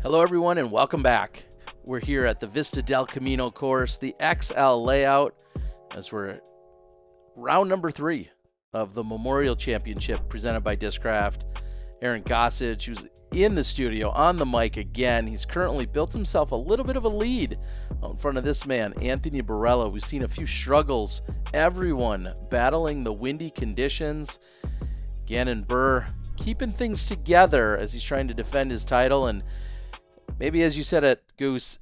Hello, everyone, and welcome back. We're here at the Vista del Camino course, the XL layout, as we're round number 3 of the Memorial Championship presented by Discraft. Aaron Gossage, who's in the studio on the mic again. He's currently built himself a little bit of a lead out in front of this man, Anthony Barela. We've seen a few struggles. Everyone battling the windy conditions. Gannon Buhr keeping things together as he's trying to defend his title, and maybe, as you said at Goose,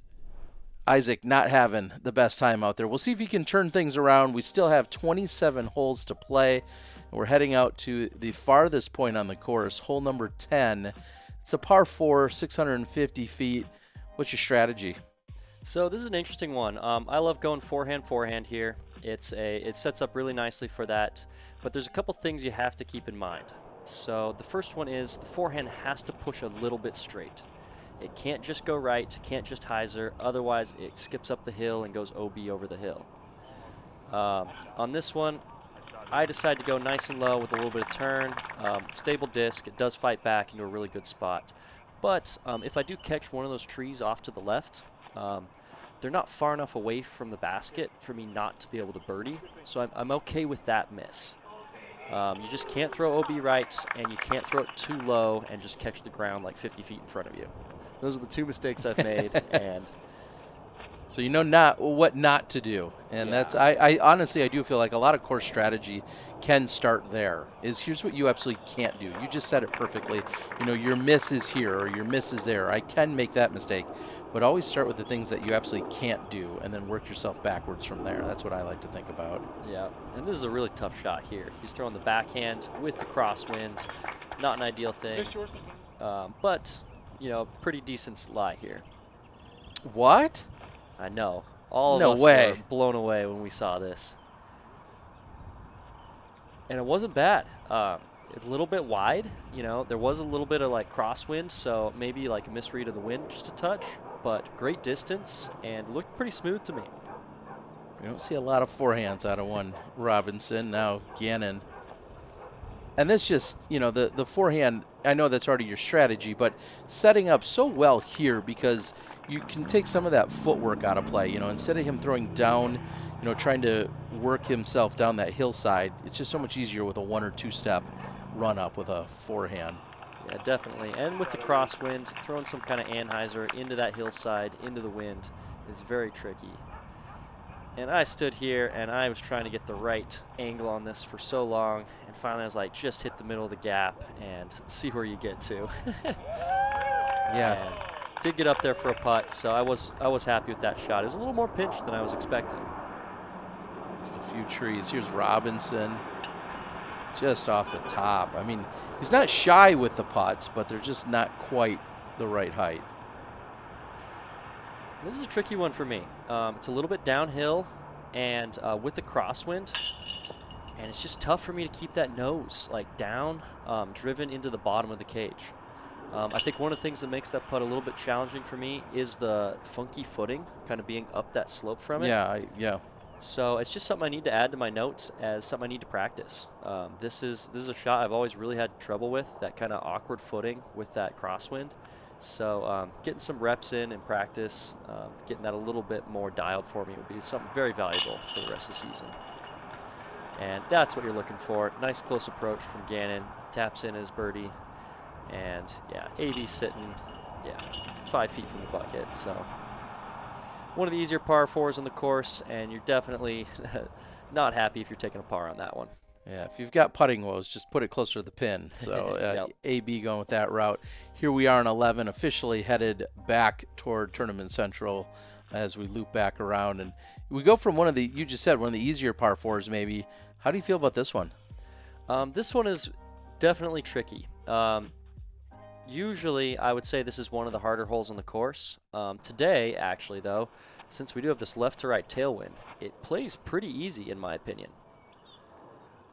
Isaac not having the best time out there. We'll see if he can turn things around. We still have 27 holes to play, and we're heading out to the farthest point on the course, hole number 10. It's a par 4, 650 feet. What's your strategy? So this is an interesting one. I love going forehand here. It sets up really nicely for that, but there's a couple things you have to keep in mind. So the first one is the forehand has to push a little bit straight. It can't just go right, can't just hyzer, otherwise it skips up the hill and goes OB over the hill. On this one, I decide to go nice and low with a little bit of turn. Stable disc, it does fight back into a really good spot. But if I do catch one of those trees off to the left, they're not far enough away from the basket for me not to be able to birdie, so I'm okay with that miss. You just can't throw OB right, and you can't throw it too low and just catch the ground like 50 feet in front of you. Those are the two mistakes I've made. And so you know what not to do, and yeah. That's I honestly I do feel like a lot of course strategy can start there. Here's what you absolutely can't do. You just said it perfectly. You know, your miss is here or your miss is there. I can make that mistake, but always start with the things that you absolutely can't do, and then work yourself backwards from there. That's what I like to think about. Yeah, and this is a really tough shot here. He's throwing the backhand with the crosswind. Not an ideal thing, but you know, pretty decent lie here. What? I know. All of no us way. were blown away when we saw this. And it wasn't bad. A little bit wide. You know, there was a little bit of like crosswind, so maybe like a misread of the wind just a touch, but great distance and looked pretty smooth to me. We don't see a lot of forehands out of one Robinson. Now Gannon. And this just, you know, the forehand, I know that's already your strategy, but setting up so well here because you can take some of that footwork out of play. You know, instead of him throwing down, you know, trying to work himself down that hillside, it's just so much easier with a 1 or 2 step run up with a forehand. Yeah, definitely. And with the crosswind, throwing some kind of anhyzer into that hillside, into the wind, is very tricky. And I stood here and I was trying to get the right angle on this for so long, and finally I was like, just hit the middle of the gap and see where you get to. Yeah. And did get up there for a putt, so I was happy with that shot. It was a little more pinched than I was expecting. Just a few trees. Here's Robinson, just off the top. I mean, he's not shy with the putts, but they're just not quite the right height. This is a tricky one for me. It's a little bit downhill and with the crosswind, and it's just tough for me to keep that nose like down, driven into the bottom of the cage. I think one of the things that makes that putt a little bit challenging for me is the funky footing, kind of being up that slope from it. Yeah. So it's just something I need to add to my notes as something I need to practice. This is a shot I've always really had trouble with, that kind of awkward footing with that crosswind. So getting some reps in practice, getting that a little bit more dialed for me would be something very valuable for the rest of the season. And that's what you're looking for. Nice close approach from Gannon. Taps in his birdie. And yeah, AB sitting, 5 feet from the bucket. So one of the easier par 4s on the course, and you're definitely not happy if you're taking a par on that one. Yeah, if you've got putting woes, just put it closer to the pin. So Yep. AB going with that route. Here we are in 11, officially headed back toward Tournament Central as we loop back around. And we go from you just said, one of the easier par 4s maybe. How do you feel about this one? This one is definitely tricky. Usually, I would say this is one of the harder holes on the course. Today, actually, though, since we do have this left to right tailwind, it plays pretty easy in my opinion.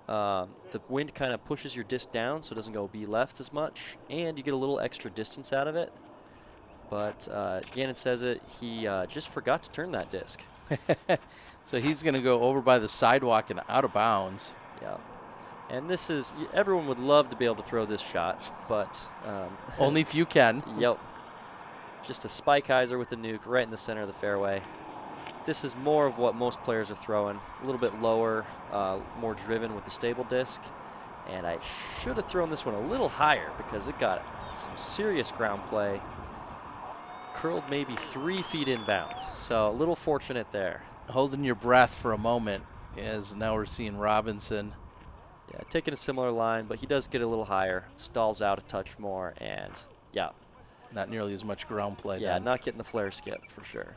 The wind kind of pushes your disc down so it doesn't go B left as much, and you get a little extra distance out of it. But Gannon says he just forgot to turn that disc. So he's going to go over by the sidewalk and out of bounds. Yeah. And this is, everyone would love to be able to throw this shot, but only if you can. Yep. Just a spike hyzer with the nuke right in the center of the fairway. This is more of what most players are throwing. A little bit lower, more driven with the stable disc. And I should have thrown this one a little higher because it got some serious ground play. Curled maybe 3 feet inbounds. So a little fortunate there. Holding your breath for a moment, as now we're seeing Robinson. Yeah, taking a similar line, but he does get a little higher. Stalls out a touch more, and yeah. Not nearly as much ground play Yeah, then. not getting the flare skip for sure.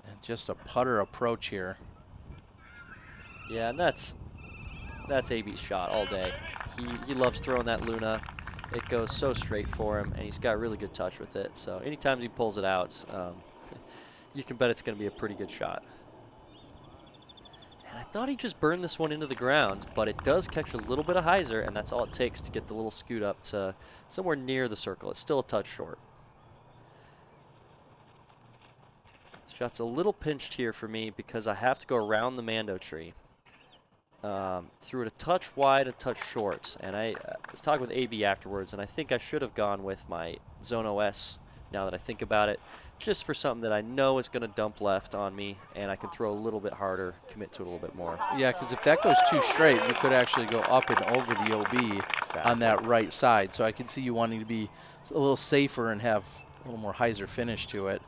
And just a putter approach here. Yeah, and that's AB's shot all day. He loves throwing that Luna. It goes so straight for him, and he's got really good touch with it. So anytime he pulls it out, you can bet it's going to be a pretty good shot. And I thought he just burned this one into the ground, but it does catch a little bit of hyzer, and that's all it takes to get the little scoot up to somewhere near the circle. It's still a touch short. Shot's a little pinched here for me because I have to go around the Mando tree. Threw it a touch wide, a touch short, and I was talking with AB afterwards, and I think I should have gone with my Zone OS now that I think about it, just for something that I know is going to dump left on me, and I can throw a little bit harder, commit to it a little bit more. Yeah, because if that goes too straight, you could actually go up and over the OB on that right side. So I could see you wanting to be a little safer and have a little more hyzer finish to it.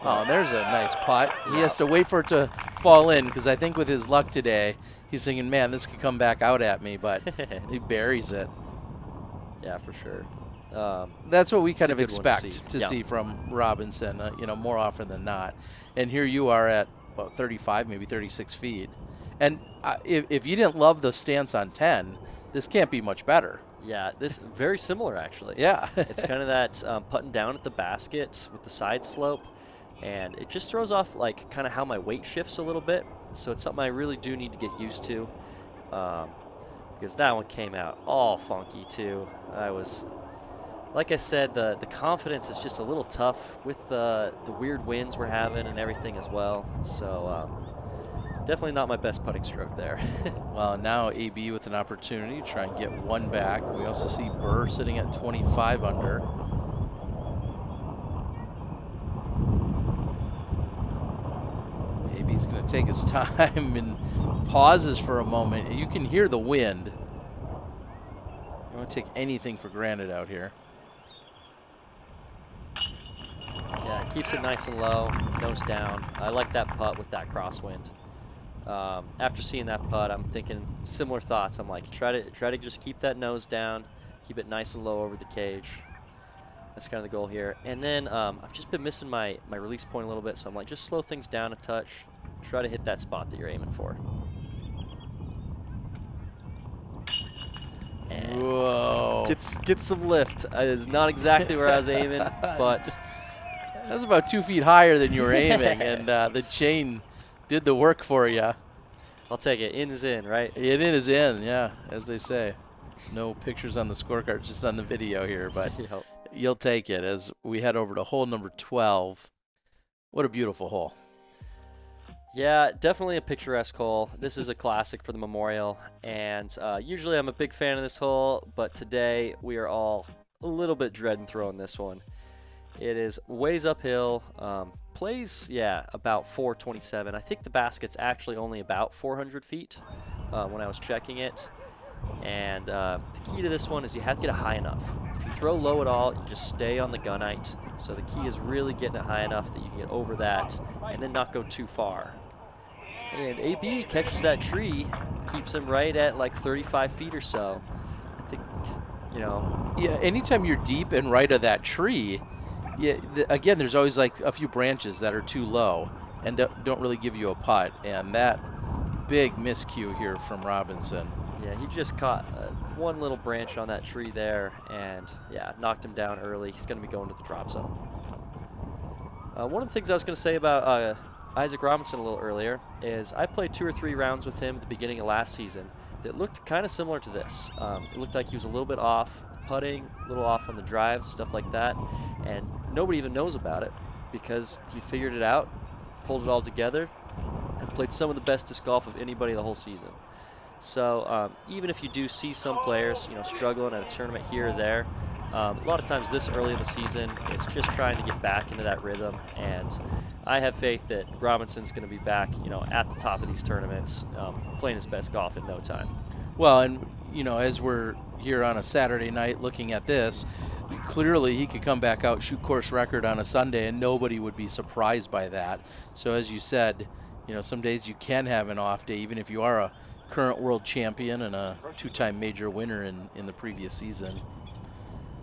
Oh, there's a nice putt. He has to wait for it to fall in, because I think with his luck today, he's thinking, man, this could come back out at me, but he buries it. Yeah, for sure. That's what we kind of expect to see from Robinson, more often than not. And here you are at about 35, maybe 36 feet. And if you didn't love the stance on 10, this can't be much better. Yeah, this very similar, actually. Yeah. It's kind of that putting down at the basket with the side slope. And it just throws off like kind of how my weight shifts a little bit. So it's something I really do need to get used to, because that one came out all funky too. Like I said, the confidence is just a little tough with the weird winds we're having and everything as well. So definitely not my best putting stroke there. Well, now AB with an opportunity to try and get one back. We also see Buhr sitting at 25 under. He's going to take his time and pauses for a moment. You can hear the wind. You don't take anything for granted out here. Yeah, keeps it nice and low, nose down. I like that putt with that crosswind. After seeing that putt, I'm thinking similar thoughts. I'm like, try to just keep that nose down, keep it nice and low over the cage. That's kind of the goal here. And then I've just been missing my release point a little bit, so I'm like, just slow things down a touch. Try to hit that spot that you're aiming for. And whoa. Get some lift. It's not exactly where I was aiming, but that's about 2 feet higher than you were aiming, and the chain did the work for you. I'll take it. In is in, right? It is in, yeah, as they say. No pictures on the scorecard, just on the video here, but Yep. You'll take it as we head over to hole number 12. What a beautiful hole. Yeah, definitely a picturesque hole. This is a classic for the Memorial, and usually I'm a big fan of this hole, but today we are all a little bit dreading throwing this one. It is ways uphill, plays, about 427. I think the basket's actually only about 400 feet when I was checking it, and the key to this one is you have to get it high enough. If you throw low at all, you just stay on the gunite. So the key is really getting it high enough that you can get over that and then not go too far. And AB catches that tree, keeps him right at like 35 feet or so. I think, Yeah, anytime you're deep and right of that tree, again, there's always like a few branches that are too low and don't really give you a putt. And that big miscue here from Robinson. Yeah, he just caught one little branch on that tree there and, knocked him down early. He's going to be going to the drop zone. One of the things I was going to say about Isaac Robinson a little earlier is I played 2 or 3 rounds with him at the beginning of last season that looked kind of similar to this. It looked like he was a little bit off putting, a little off on the drives, stuff like that, and nobody even knows about it because he figured it out, pulled it all together, and played some of the best disc golf of anybody the whole season. So even if you do see some players, struggling at a tournament here or there, a lot of times this early in the season, it's just trying to get back into that rhythm. And I have faith that Robinson's going to be back, at the top of these tournaments, playing his best golf in no time. Well, and, as we're here on a Saturday night looking at this, clearly he could come back out, shoot course record on a Sunday, and nobody would be surprised by that. So as you said, some days you can have an off day, even if you are a current world champion and a 2-time major winner in the previous season.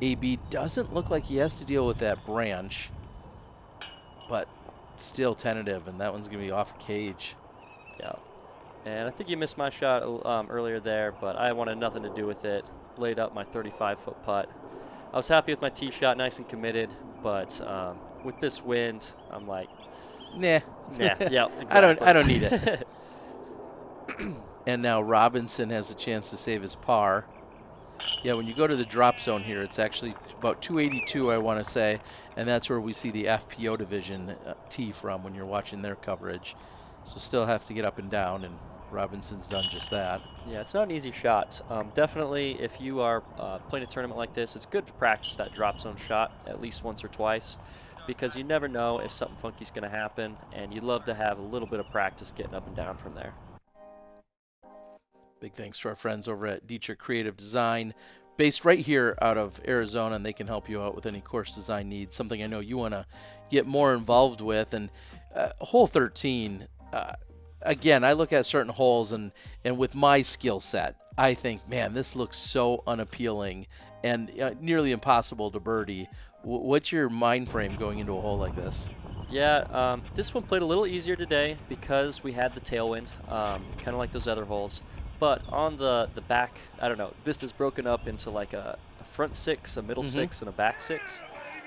AB doesn't look like he has to deal with that branch, but still tentative, and that one's going to be off cage. Yeah. And I think you missed my shot earlier there, but I wanted nothing to do with it. Laid up my 35-foot putt. I was happy with my tee shot, nice and committed, but with this wind, I'm like, nah. Yeah, exactly. I don't need it. And now Robinson has a chance to save his par. Yeah, when you go to the drop zone here, it's actually about 282, I want to say, and that's where we see the FPO division tee from when you're watching their coverage. So still have to get up and down, and Robinson's done just that. Yeah, it's not an easy shot. Definitely, if you are playing a tournament like this, it's good to practice that drop zone shot at least once or twice, because you never know if something funky is going to happen, and you'd love to have a little bit of practice getting up and down from there. Big thanks to our friends over at Dietrich Creative Design, based right here out of Arizona, and they can help you out with any course design needs, something I know you want to get more involved with. And hole 13, again, I look at certain holes, and with my skill set, I think, man, this looks so unappealing and nearly impossible to birdie. What's your mind frame going into a hole like this? Yeah, this one played a little easier today because we had the tailwind, kind of like those other holes. But on the back, I don't know, Vista's broken up into like a front 6, a middle 6, and a back 6.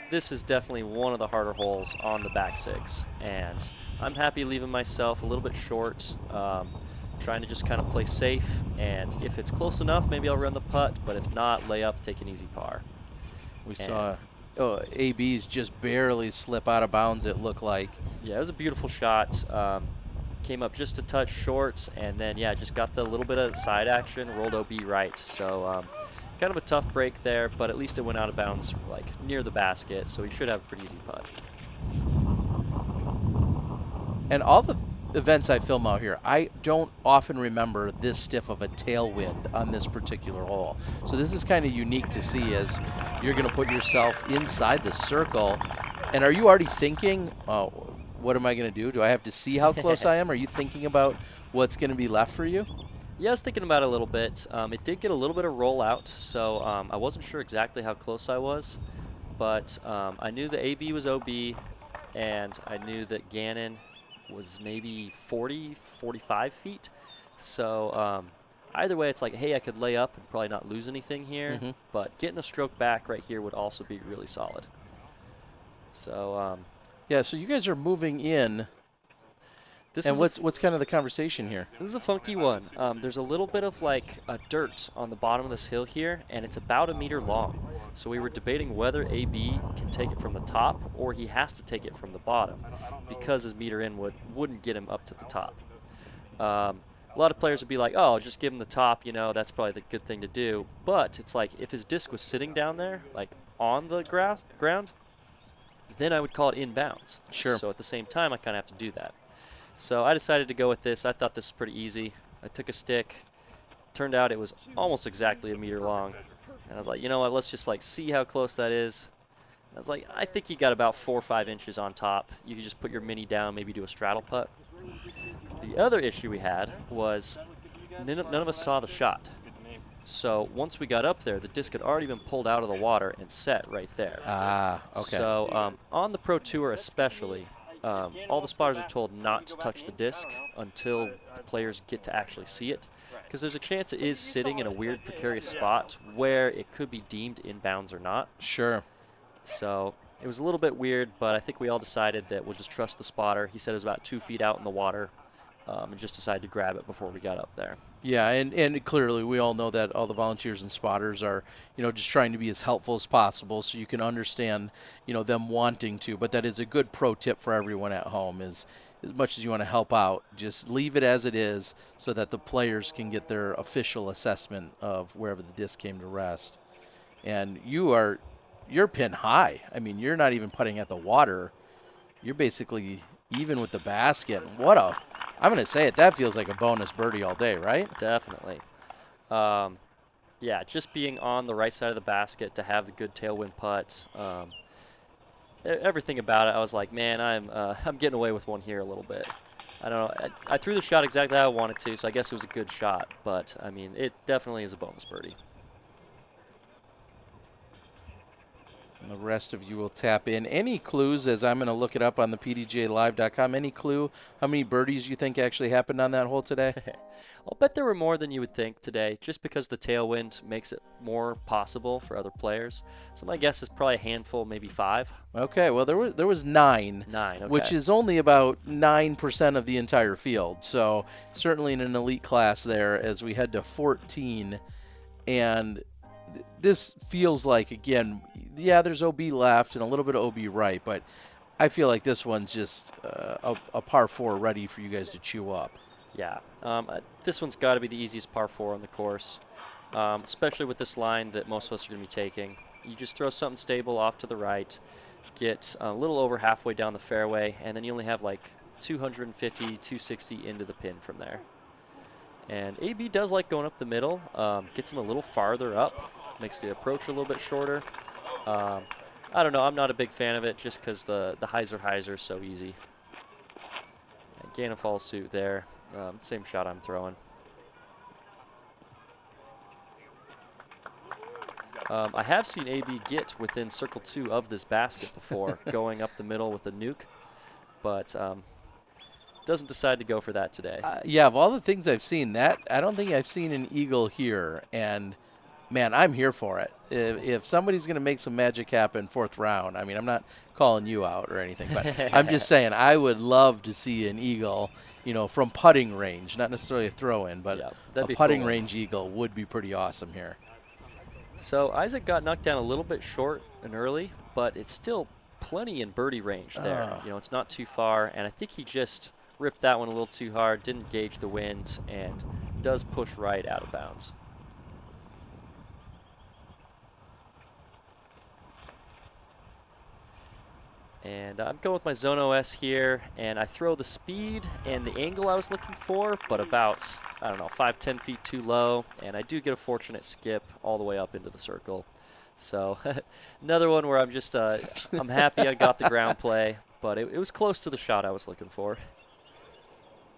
This is definitely one of the harder holes on the back 6. And I'm happy leaving myself a little bit short, trying to just kind of play safe. And if it's close enough, maybe I'll run the putt. But if not, lay up, take an easy par. We saw AB's just barely slip out of bounds, it looked like. Yeah, it was a beautiful shot. Came up just a touch short, and then, yeah, just got the little bit of side action, rolled OB right. So kind of a tough break there, but at least it went out of bounds like near the basket, so he should have a pretty easy putt. And all the events I film out here, I don't often remember this stiff of a tailwind on this particular hole. So this is kind of unique to see, as you're going to put yourself inside the circle. And are you already thinking, what am I going to do? Do I have to see how close I am? Are you thinking about what's going to be left for you? Yeah, I was thinking about it a little bit. It did get a little bit of rollout, so I wasn't sure exactly how close I was. But I knew the AB was OB, and I knew that Gannon was maybe 40, 45 feet. So either way, it's like, hey, I could lay up and probably not lose anything here. But getting a stroke back right here would also be really solid. So yeah, so you guys are moving in. And what's kind of the conversation here? This is a funky one. There's a little bit of like dirt on the bottom of this hill here, and it's about 1 meter long. So we were debating whether AB can take it from the top or he has to take it from the bottom, because his meter in wouldn't get him up to the top. A lot of players would be like, oh, just give him the top, that's probably the good thing to do. But it's like, if his disc was sitting down there, like on the ground, then I would call it inbounds. Sure. So at the same time, I kind of have to do that. So I decided to go with this. I thought this was pretty easy. I took a stick. Turned out it was almost exactly 1 meter long. And I was like, you know what, let's just like see how close that is. And I was like, I think you got about 4 or 5 inches on top. You could just put your mini down, maybe do a straddle putt. The other issue we had was none of us saw the shot. So once we got up there, the disc had already been pulled out of the water and set right there. Ah, okay. So on the Pro Tour especially, all the spotters are told not to touch the disc until the players get to actually see it, because there's a chance it is sitting in a weird, precarious spot where it could be deemed inbounds or not. Sure. So it was a little bit weird, but I think we all decided that we'll just trust the spotter. He said it was about 2 feet out in the water, and just decided to grab it before we got up there. Yeah, and clearly we all know that all the volunteers and spotters are, just trying to be as helpful as possible, so you can understand, them wanting to. But that is a good pro tip for everyone at home, is as much as you want to help out, just leave it as it is so that the players can get their official assessment of wherever the disc came to rest. And you're pin high. I mean, you're not even putting at the water. You're basically even with the basket. I'm going to say it, that feels like a bonus birdie all day, right? Definitely. Yeah, just being on the right side of the basket to have the good tailwind putts. Everything about it, I was like, man, I'm getting away with one here a little bit. I don't know. I threw the shot exactly how I wanted to, so I guess it was a good shot. But, I mean, it definitely is a bonus birdie. And the rest of you will tap in. Any clues, as I'm going to look it up on the pdjlive.com, any clue how many birdies you think actually happened on that hole today? I'll bet there were more than you would think today, just because the tailwind makes it more possible for other players. So my guess is probably a handful, maybe 5. Okay, well, there was 9. 9, okay. Which is only about 9% of the entire field. So certainly in an elite class there as we head to 14. And this feels like, again, yeah, there's OB left and a little bit of OB right, but I feel like this one's just a par 4 ready for you guys to chew up. Yeah, this one's got to be the easiest par 4 on the course, especially with this line that most of us are going to be taking. You just throw something stable off to the right, get a little over halfway down the fairway, and then you only have like 250, 260 into the pin from there. And AB does like going up the middle, gets him a little farther up, makes the approach a little bit shorter. I don't know, I'm not a big fan of it just because the hyzer is so easy. And Gannon falls suit there. Same shot I'm throwing. I have seen AB get within circle 2 of this basket before, going up the middle with a nuke, but doesn't decide to go for that today. Yeah, of all the things I've seen, I don't think I've seen an eagle here, and man, I'm here for it. If somebody's going to make some magic happen 4th round, I mean, I'm not calling you out or anything, but I'm just saying I would love to see an eagle, from putting range, not necessarily a throw-in, but yeah, a putting range eagle would be pretty awesome here. So Isaac got knocked down a little bit short and early, but it's still plenty in birdie range there. It's not too far, and I think he just ripped that one a little too hard, didn't gauge the wind, and does push right out of bounds. And I'm going with my Zone OS here, and I throw the speed and the angle I was looking for, but about, 5-10 feet too low, and I do get a fortunate skip all the way up into the circle. So another one where I'm just, I'm happy I got the ground play, but it was close to the shot I was looking for.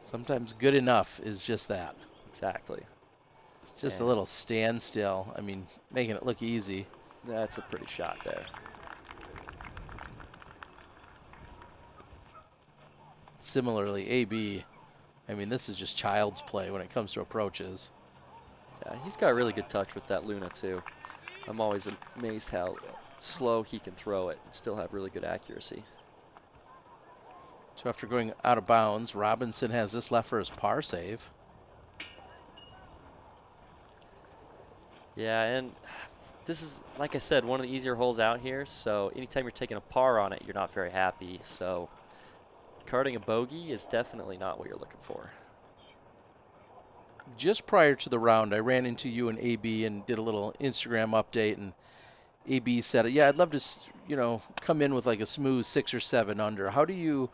Sometimes good enough is just that. Exactly. It's just a little standstill. I mean, making it look easy. That's a pretty shot there. Similarly, AB, I mean, this is just child's play when it comes to approaches. Yeah, he's got really good touch with that Luna, too. I'm always amazed how slow he can throw it and still have really good accuracy. So after going out of bounds, Robinson has this left for his par save. Yeah, and this is, like I said, one of the easier holes out here, so anytime you're taking a par on it, you're not very happy. So carding a bogey is definitely not what you're looking for. Just prior to the round, I ran into you and AB and did a little Instagram update, and AB said, yeah, I'd love to, come in with like a smooth 6 or 7 under. How do you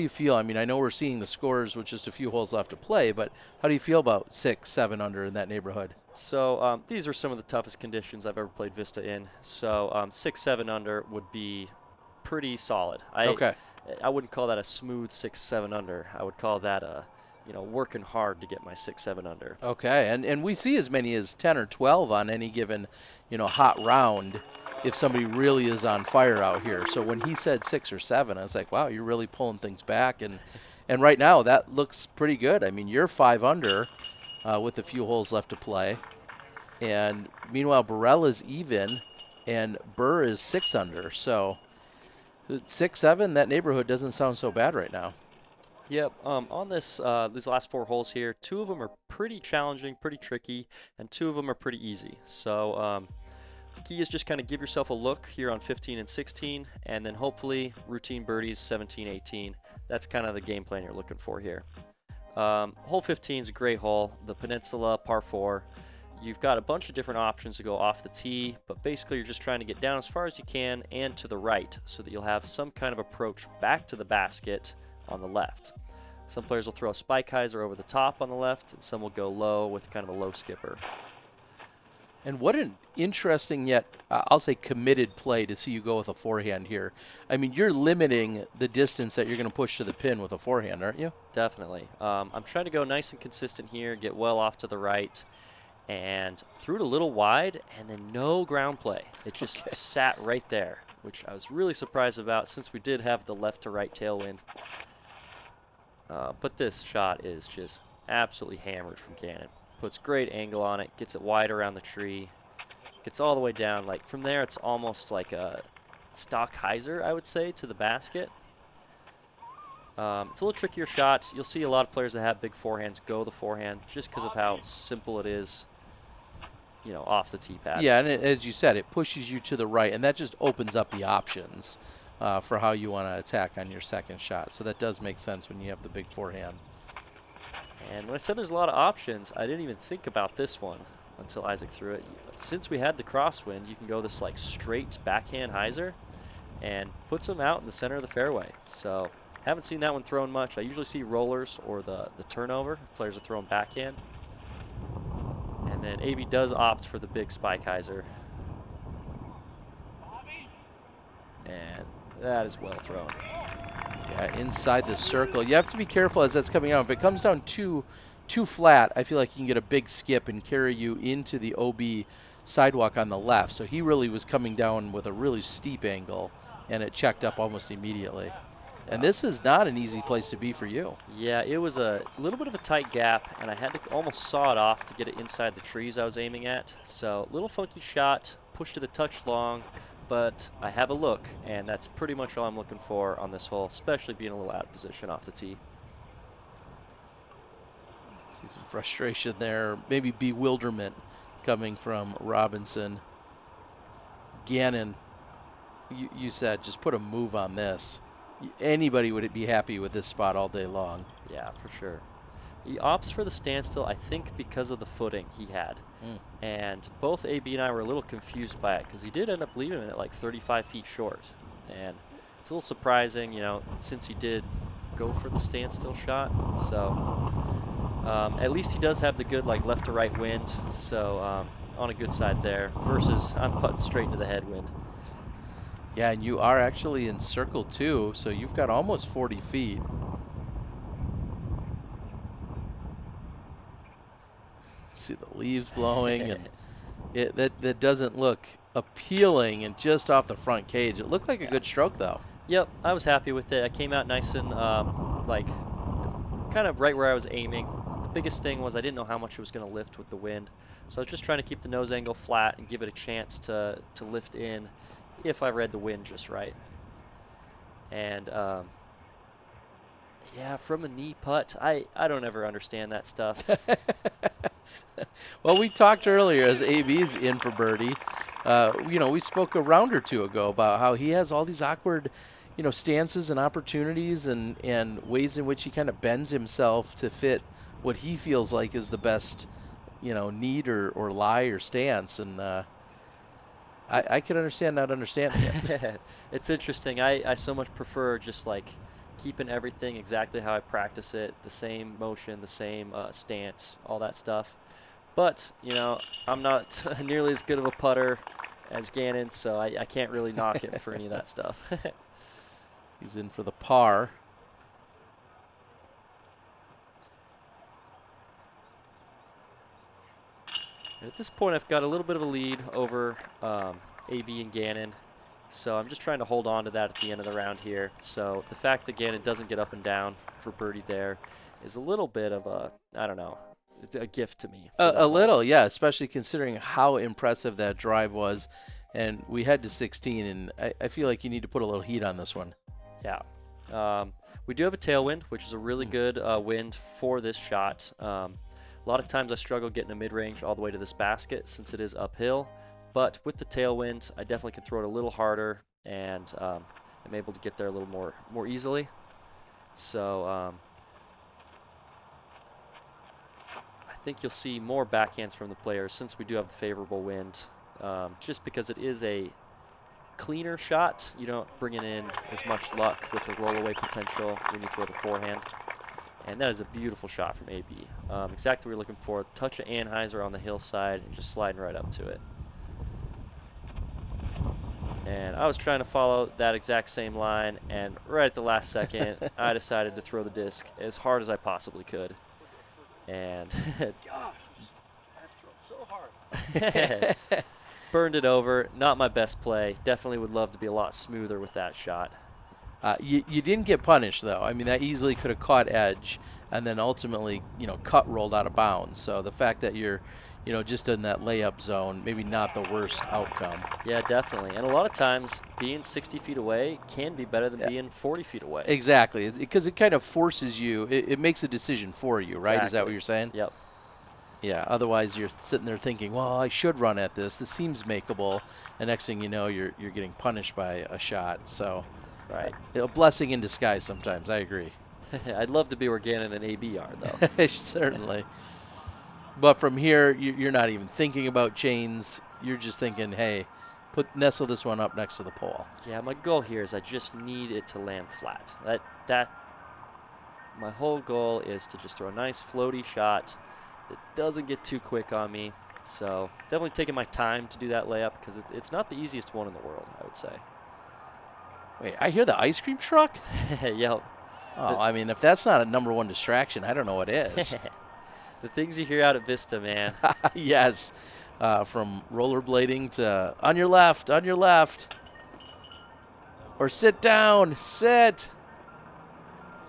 feel? I mean, I know we're seeing the scores with just a few holes left to play, but how do you feel about 6, 7 under in that neighborhood? So these are some of the toughest conditions I've ever played Vista in. So 6, 7 under would be pretty solid. Okay. I wouldn't call that a smooth 6, 7 under. I would call that a, working hard to get my 6, 7 under. Okay, and we see as many as 10 or 12 on any given, hot round if somebody really is on fire out here. So when he said 6 or 7, I was like, wow, you're really pulling things back. And right now that looks pretty good. I mean, you're 5 under with a few holes left to play. And meanwhile, Barela's even and Buhr is 6 under. So 6, 7, that neighborhood doesn't sound so bad right now. Yep. On this these last 4 holes here, 2 of them are pretty challenging, pretty tricky, and 2 of them are pretty easy. So key is just kind of give yourself a look here on 15 and 16, and then hopefully routine birdies 17, 18. that's kind of the game plan you're looking for here. Hole 15 is a great hole, the Peninsula par 4. You've got a bunch of different options to go off the tee, but basically you're just trying to get down as far as you can and to the right so that you'll have some kind of approach back to the basket on the left. Some players will throw a spike hyzer over the top on the left, and some will go low with kind of a low skipper. And what an interesting yet, I'll say, committed play to see you go with a forehand here. I mean, you're limiting the distance that you're going to push to the pin with a forehand, aren't you? Definitely. I'm trying to go nice and consistent here, get well off to the right, and threw it a little wide, and then no ground play. It just sat right there, which I was really surprised about since we did have the left to right tailwind. But this shot is just absolutely hammered from Gannon. Puts great angle on it, gets it wide around the tree, gets all the way down. Like from there, it's almost like a stock hyzer, I would say, to the basket. It's a little trickier shot. You'll see a lot of players that have big forehands go the forehand just because of how simple it is, you know, off the tee pad. Yeah, and as you said, it pushes you to the right, and that just opens up the options for how you want to attack on your second shot. So that does make sense when you have the big forehand. And when I said there's a lot of options, I didn't even think about this one until Isaac threw it. Since we had the crosswind, you can go this like straight backhand hyzer and puts them out in the center of the fairway. So haven't seen that one thrown much. I usually see rollers or the turnover. Players are throwing backhand. And then AB does opt for the big spike hyzer. And that is well thrown. Yeah, inside the circle. You have to be careful as that's coming out. If it comes down too flat, I feel like you can get a big skip and carry you into the OB sidewalk on the left. So he really was coming down with a really steep angle, and it checked up almost immediately. And this is not an easy place to be for you. Yeah, it was a little bit of a tight gap, and I had to almost saw it off to get it inside the trees I was aiming at. So little funky shot, pushed it a touch long, but I have a look, and that's pretty much all I'm looking for on this hole, especially being a little out of position off the tee. See some frustration there, maybe bewilderment coming from Robinson. Gannon, you said just put a move on this. Anybody would be happy with this spot all day long. Yeah, for sure. He opts for the standstill, I think, because of the footing he had. And both AB and I were a little confused by it because he did end up leaving it at like 35 feet short. And it's a little surprising, you know, since he did go for the standstill shot. So at least he does have the good like left to right wind. So on a good side there versus I'm putting straight into the headwind. Yeah, and you are actually in circle 2, so you've got almost 40 feet. See the leaves blowing, and that doesn't look appealing and just off the front cage. It looked like a good stroke, though. Yep, I was happy with it. I came out nice and like kind of right where I was aiming. The biggest thing was I didn't know how much it was going to lift with the wind, so I was just trying to keep the nose angle flat and give it a chance to lift in if I read the wind just right. And yeah, from a knee putt, I don't ever understand that stuff. Well, we talked earlier as AB's in for birdie. You know, we spoke a round or two ago about how he has all these awkward, you know, stances and opportunities and ways in which he kind of bends himself to fit what he feels like is the best, you know, need or lie or stance. And I can understand not understanding it. It's interesting. I so much prefer just like keeping everything exactly how I practice it, the same motion, the same stance, all that stuff. But, you know, I'm not nearly as good of a putter as Gannon, so I can't really knock him for any of that stuff. He's in for the par. At this point, I've got a little bit of a lead over AB and Gannon, so I'm just trying to hold on to that at the end of the round here. So the fact that Gannon doesn't get up and down for birdie there is a little bit of a, I don't know, a gift to me. A little, yeah, especially considering how impressive that drive was. And we head to 16, and I feel like you need to put a little heat on this one. Yeah. We do have a tailwind, which is a really good wind for this shot. A lot of times I struggle getting a mid-range all the way to this basket since it is uphill. But with the tailwind, I definitely can throw it a little harder, and I'm able to get there a little more easily. So I think you'll see more backhands from the players since we do have the favorable wind, just because it is a cleaner shot. You don't bring it in as much luck with the roll-away potential when you throw the forehand. And that is a beautiful shot from AB. Exactly what we're looking for. Touch of Anheuser on the hillside and just sliding right up to it. And I was trying to follow that exact same line, and right at the last second, I decided to throw the disc as hard as I possibly could. And Gosh, that throw so hard. burned it over. Not my best play. Definitely would love to be a lot smoother with that shot. You didn't get punished, though. I mean, that easily could have caught edge and then ultimately, cut rolled out of bounds. So the fact that you're, just in that layup zone, maybe not the worst outcome. Yeah, definitely. And a lot of times, being 60 feet away can be better than being 40 feet away. Exactly, because it kind of forces you. It makes a decision for you, right? Exactly. Is that what you're saying? Yep. Yeah, otherwise you're sitting there thinking, well, I should run at this. This seems makeable. And next thing you know, you're getting punished by a shot. So Right. A blessing in disguise sometimes, I agree. I'd love to be where Gannon and AB are, though. Certainly. But from here, you're not even thinking about chains. You're just thinking, hey, nestle this one up next to the pole. Yeah, my goal here is I just need it to land flat. My whole goal is to just throw a nice floaty shot that doesn't get too quick on me. So definitely taking my time to do that layup because it's not the easiest one in the world, I would say. Wait, I hear the ice cream truck? Yep. Oh, I mean, if that's not a #1 distraction, I don't know what is. The things you hear out at Vista, man. Yes. From rollerblading to on your left. Or sit down, sit.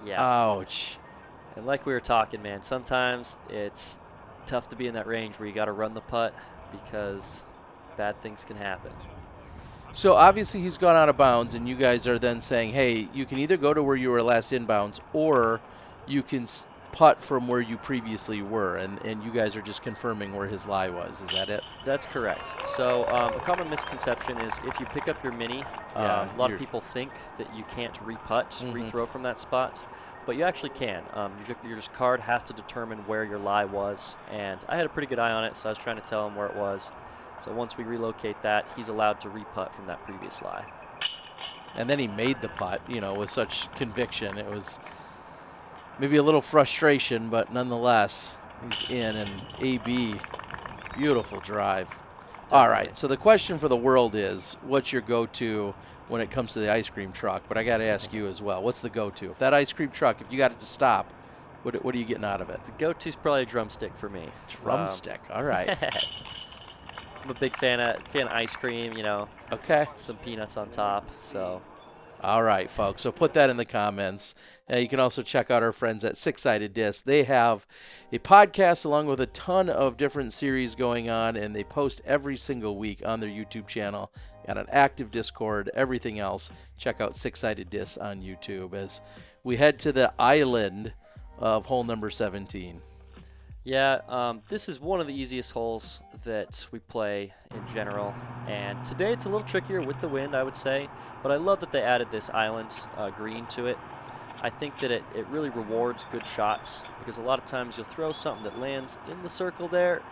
Yeah. Ouch. And like we were talking, man, sometimes it's tough to be in that range where you got to run the putt because bad things can happen. So obviously he's gone out of bounds, and you guys are then saying, hey, you can either go to where you were last inbounds, or you can putt from where you previously were, and you guys are just confirming where his lie was. Is that it? That's correct. So a common misconception is if you pick up your mini, a lot of people think that you can't re-putt, rethrow from that spot, but you actually can. Your card has to determine where your lie was, and I had a pretty good eye on it, so I was trying to tell him where it was. So once we relocate that, he's allowed to re-putt from that previous lie. And then he made the putt, with such conviction. It was maybe a little frustration, but nonetheless, he's in. And AB, beautiful drive. Definitely. All right, so the question for the world is, what's your go-to when it comes to the ice cream truck? But I got to ask you as well, what's the go-to? If that ice cream truck, if you got it to stop, what are you getting out of it? The go-to's probably a drumstick for me. Drumstick, all right. I'm a big fan of ice cream, Okay. some peanuts on top, so. All right, folks. So put that in the comments. You can also check out our friends at Six Sided Disc. They have a podcast along with a ton of different series going on, and they post every single week on their YouTube channel. Got an active Discord, everything else. Check out Six Sided Disc on YouTube as we head to the island of hole number 17. Yeah, this is one of the easiest holes that we play in general, and today it's a little trickier with the wind, I would say, but I love that they added this island green to it. I think that it really rewards good shots, because a lot of times you'll throw something that lands in the circle there,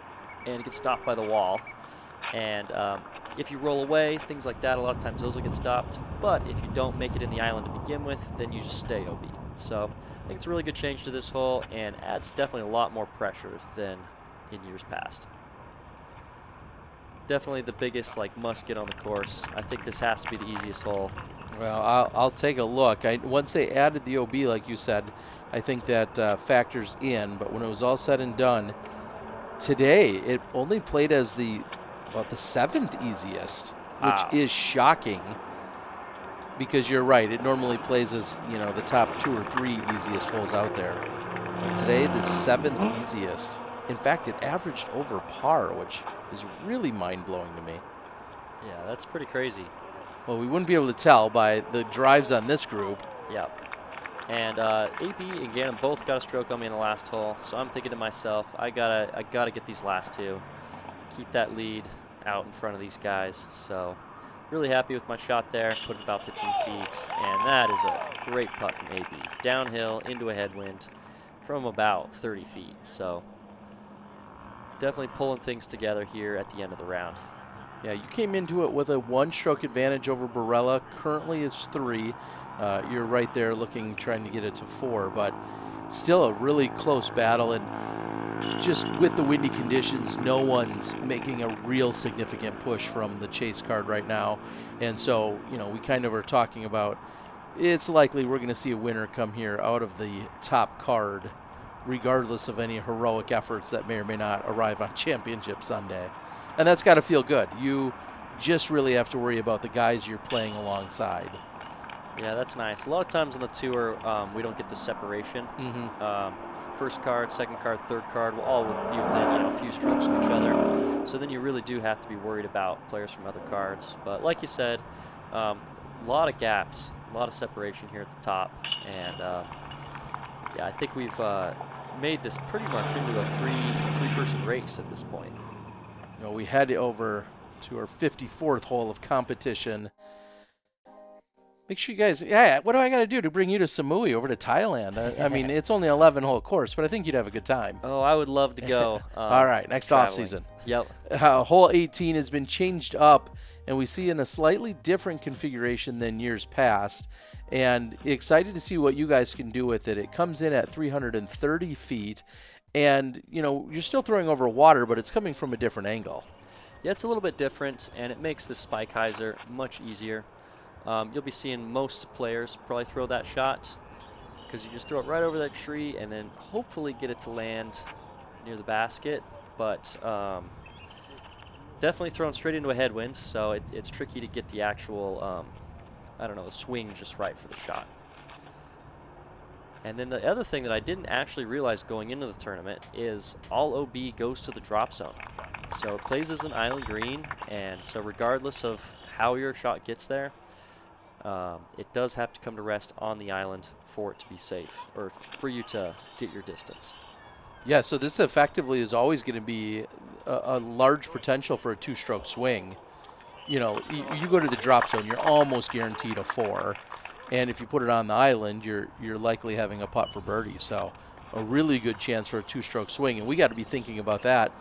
and it gets stopped by the wall. And if you roll away, things like that, a lot of times those will get stopped, but if you don't make it in the island to begin with, then you just stay OB. So I think it's a really good change to this hole and adds definitely a lot more pressure than in years past. Definitely the biggest must get on the course. I think this has to be the easiest hole. Well, I'll take a look. Once they added the OB, like you said, I think that factors in. But when it was all said and done, today it only played as the 7th easiest, which is shocking. Because you're right, it normally plays as the top 2 or 3 easiest holes out there. But today, the 7th easiest. In fact, it averaged over par, which is really mind-blowing to me. Yeah, that's pretty crazy. Well, we wouldn't be able to tell by the drives on this group. Yep. And AB and Gannon both got a stroke on me in the last hole, so I'm thinking to myself, I gotta get these last 2, keep that lead out in front of these guys. So Really happy with my shot there. Put it about 15 feet, and that is a great putt from AB. Downhill into a headwind from about 30 feet. So definitely pulling things together here at the end of the round. Yeah, you came into it with a 1-stroke advantage over Barela. Currently it's 3. You're right there trying to get it to 4, but still a really close battle. And just with the windy conditions, no one's making a real significant push from the chase card right now. And so, we kind of are talking about it's likely we're going to see a winner come here out of the top card, regardless of any heroic efforts that may or may not arrive on Championship Sunday. And that's got to feel good. You just really have to worry about the guys you're playing alongside. Yeah, that's nice. A lot of times on the tour, we don't get the separation. First card, second card, third card will all be within a few strokes of each other. So then you really do have to be worried about players from other cards. But like you said, a lot of gaps, a lot of separation here at the top. And yeah, I think we've made this pretty much into a three-person race at this point. We head over to our 54th hole of competition. Make sure you guys, what do I got to do to bring you to Samui over to Thailand? I mean, it's only an 11-hole course, but I think you'd have a good time. Oh, I would love to go. All right, next off season. Yep. Hole 18 has been changed up, and we see in a slightly different configuration than years past. And excited to see what you guys can do with it. It comes in at 330 feet. And, you're still throwing over water, but it's coming from a different angle. Yeah, it's a little bit different, and it makes the spike hyzer much easier. You'll be seeing most players probably throw that shot because you just throw it right over that tree and then hopefully get it to land near the basket. But definitely thrown straight into a headwind, so it's tricky to get the actual, the swing just right for the shot. And then the other thing that I didn't actually realize going into the tournament is all OB goes to the drop zone. So it plays as an island green, and so regardless of how your shot gets there, it does have to come to rest on the island for it to be safe, or for you to get your distance. Yeah, so this effectively is always going to be a large potential for a 2-stroke swing. You go to the drop zone, you're almost guaranteed a 4. And if you put it on the island, you're likely having a putt for birdie. So a really good chance for a 2-stroke swing. And we got to be thinking about that,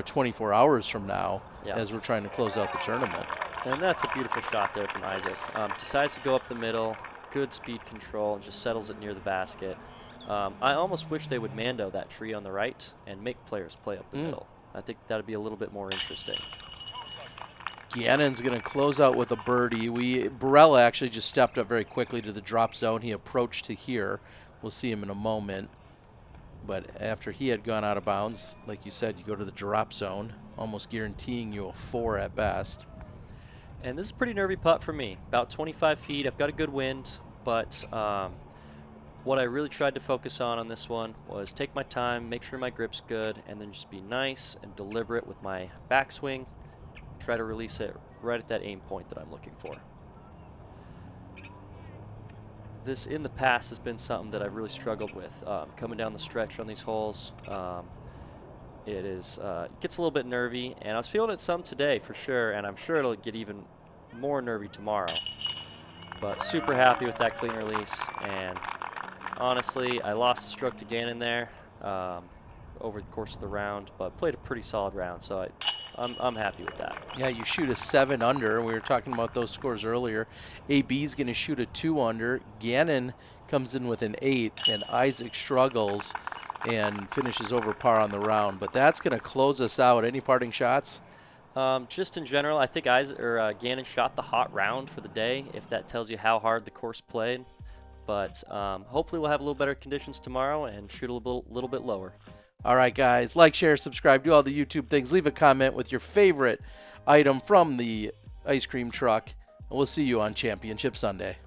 24 hours from now as we're trying to close out the tournament. And that's a beautiful shot there from Isaac. Decides to go up the middle, good speed control, and just settles it near the basket. I almost wish they would Mando that tree on the right and make players play up the middle. I think that would be a little bit more interesting. Gannon's going to close out with a birdie. Barela actually just stepped up very quickly to the drop zone. He approached to here. We'll see him in a moment. But after he had gone out of bounds, like you said, you go to the drop zone, almost guaranteeing you a 4 at best. And this is a pretty nervy putt for me. About 25 feet. I've got a good wind, but what I really tried to focus on this one was take my time, make sure my grip's good, and then just be nice and deliberate with my backswing. Try to release it right at that aim point that I'm looking for. This in the past has been something that I've really struggled with. Coming down the stretch on these holes, it gets a little bit nervy, and I was feeling it some today for sure, and I'm sure it'll get even more nervy tomorrow. But super happy with that clean release, and honestly, I lost a stroke to Gannon there over the course of the round, but played a pretty solid round, so I'm happy with that. Yeah, you shoot a 7 under, and we were talking about those scores earlier. AB's going to shoot a 2 under. Gannon comes in with an 8, and Isaac struggles and finishes over par on the round. But that's going to close us out. Any parting shots? Just in general, I think Gannon shot the hot round for the day, if that tells you how hard the course played. But hopefully we'll have a little better conditions tomorrow and shoot a little bit lower. All right, guys. Like, share, subscribe, do all the YouTube things. Leave a comment with your favorite item from the ice cream truck. And we'll see you on Championship Sunday.